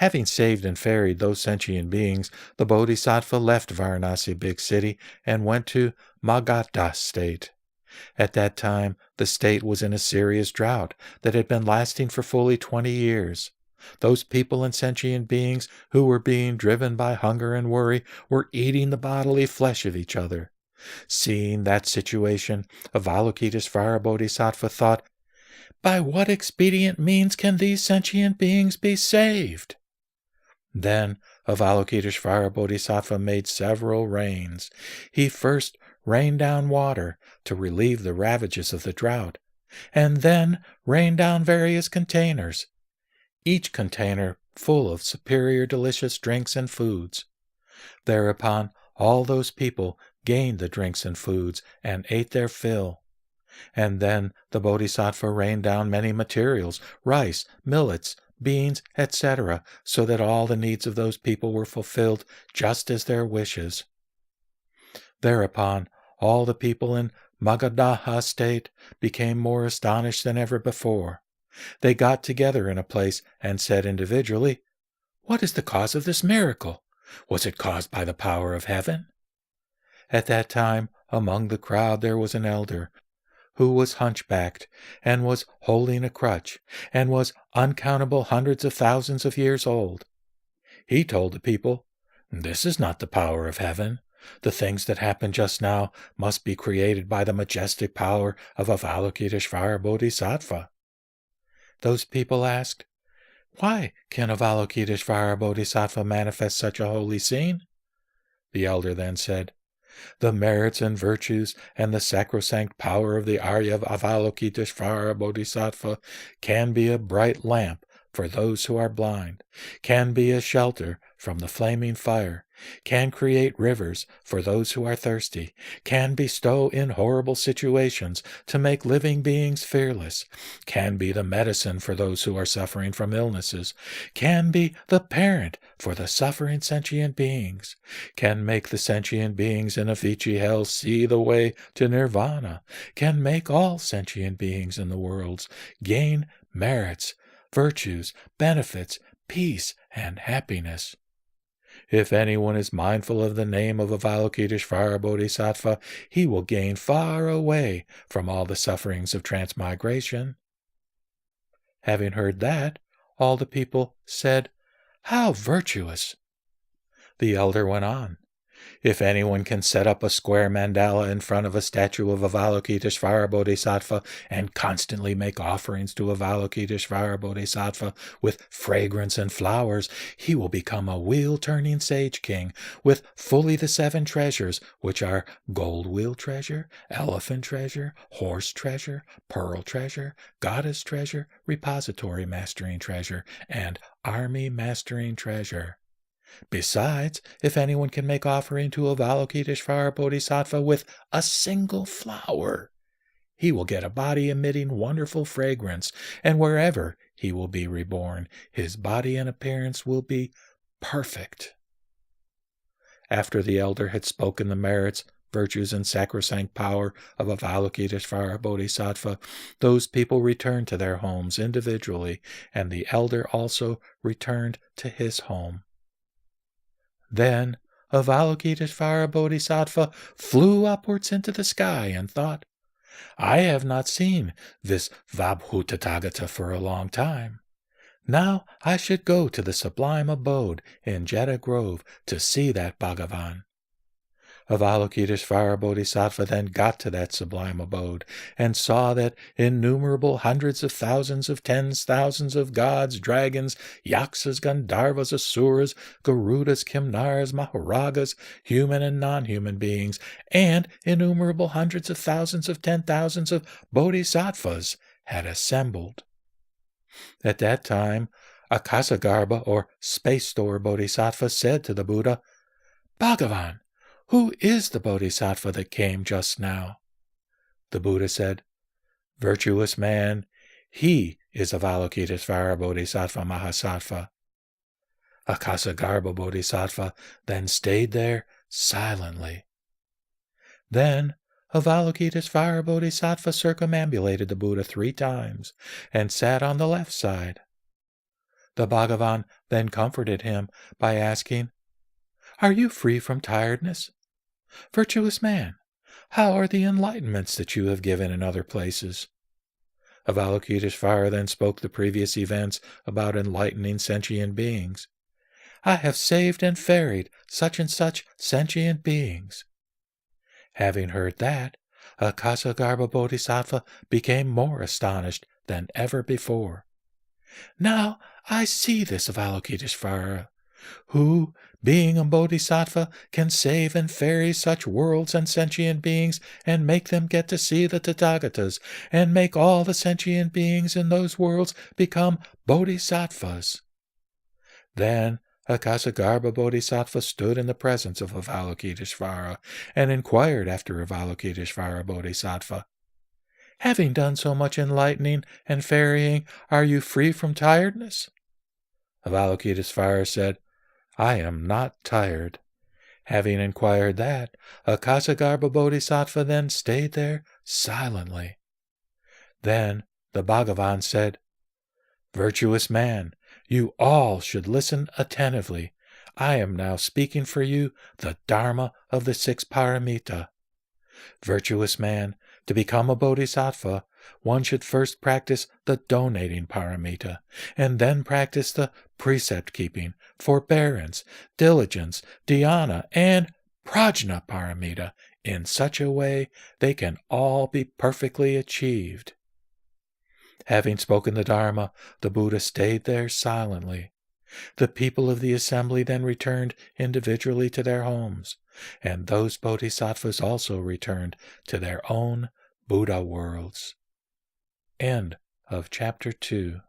Having saved and ferried those sentient beings, the Bodhisattva left Varanasi big city and went to Magadha state. At that time, the state was in a serious drought that had been lasting for fully 20 years. Those people and sentient beings who were being driven by hunger and worry were eating the bodily flesh of each other. Seeing that situation, Avalokitesvara Bodhisattva thought, "By what expedient means can these sentient beings be saved?" Then Avalokitesvara Bodhisattva made several rains. He first rained down water to relieve the ravages of the drought, and then rained down various containers, each container full of superior delicious drinks and foods. Thereupon all those people gained the drinks and foods and ate their fill. And then the Bodhisattva rained down many materials, rice, millets, beans, etc., so that all the needs of those people were fulfilled just as their wishes. Thereupon all the people in Magadha state became more astonished than ever before. They got together in a place and said individually, "What is the cause of this miracle? Was it caused by the power of heaven?" At that time, among the crowd there was an elder who was hunchbacked and was holding a crutch and was uncountable hundreds of thousands of years old. He told the people, "This is not the power of heaven. The things that happened just now must be created by the majestic power of Avalokitesvara Bodhisattva." Those people asked, "Why can Avalokitesvara Bodhisattva manifest such a holy scene?" The elder then said, "The merits and virtues and the sacrosanct power of the Arya Avalokitesvara Bodhisattva can be a bright lamp for those who are blind, can be a shelter from the flaming fire, can create rivers for those who are thirsty, can bestow in horrible situations to make living beings fearless, can be the medicine for those who are suffering from illnesses, can be the parent for the suffering sentient beings, can make the sentient beings in Avicii hell see the way to nirvana, can make all sentient beings in the worlds gain merits, virtues, benefits, peace, and happiness. If anyone is mindful of the name of Avalokitesvara Bodhisattva, he will gain far away from all the sufferings of transmigration." Having heard that, all the people said, "How virtuous!" The elder went on, "If anyone can set up a square mandala in front of a statue of Avalokitesvara Bodhisattva and constantly make offerings to Avalokitesvara Bodhisattva with fragrance and flowers, he will become a wheel-turning sage king with fully the 7 treasures, which are gold wheel treasure, elephant treasure, horse treasure, pearl treasure, goddess treasure, repository mastering treasure, and army mastering treasure. Besides, if anyone can make offering to Avalokitesvara Bodhisattva with a single flower, he will get a body emitting wonderful fragrance, and wherever he will be reborn, his body and appearance will be perfect." After the elder had spoken the merits, virtues, and sacrosanct power of Avalokitesvara Bodhisattva, those people returned to their homes individually, and the elder also returned to his home. Then Avalokitesvara Bodhisattva flew upwards into the sky and thought, "I have not seen this Vabhu Tathagata for a long time. Now I should go to the sublime abode in Jetta Grove to see that Bhagavan." Avalokitesvara Bodhisattva then got to that sublime abode and saw that innumerable hundreds of thousands of tens thousands of gods, dragons, yaksas, gandharvas, asuras, garudas, kimnaras, maharagas, human and non-human beings, and innumerable hundreds of thousands of 10,000s of bodhisattvas had assembled. At that time, Akasagarbha, or Space Store Bodhisattva, said to the Buddha, "Bhagavan, who is the Bodhisattva that came just now?" The Buddha said, "Virtuous man, he is Avalokitesvara Bodhisattva Mahasattva." Akasagarbha Bodhisattva then stayed there silently. Then Avalokitesvara Bodhisattva circumambulated the Buddha 3 times and sat on the left side. The Bhagavan then comforted him by asking, "Are you free from tiredness? Virtuous man, how are the enlightenments that you have given in other places?" Avalokitesvara then spoke the previous events about enlightening sentient beings. "I have saved and ferried such and such sentient beings." Having heard that, Akasagarbha Bodhisattva became more astonished than ever before. "Now I see this, Avalokitesvara. Who, being a bodhisattva, can save and ferry such worlds and sentient beings and make them get to see the Tathagatas and make all the sentient beings in those worlds become bodhisattvas?" Then Akasagarbha Bodhisattva stood in the presence of Avalokitesvara and inquired after Avalokitesvara Bodhisattva. "Having done so much enlightening and ferrying, are you free from tiredness?" Avalokitesvara said, "I am not tired." Having inquired that, Akasagarbha Bodhisattva then stayed there silently. Then the Bhagavan said, "Virtuous man, you all should listen attentively. I am now speaking for you the Dharma of the 6 paramita. Virtuous man, to become a bodhisattva, one should first practice the donating paramita, and then practice the precept-keeping, forbearance, diligence, dhyana, and prajna paramita in such a way they can all be perfectly achieved." Having spoken the Dharma, the Buddha stayed there silently. The people of the assembly then returned individually to their homes, and those bodhisattvas also returned to their own Buddha worlds. End of Chapter 2.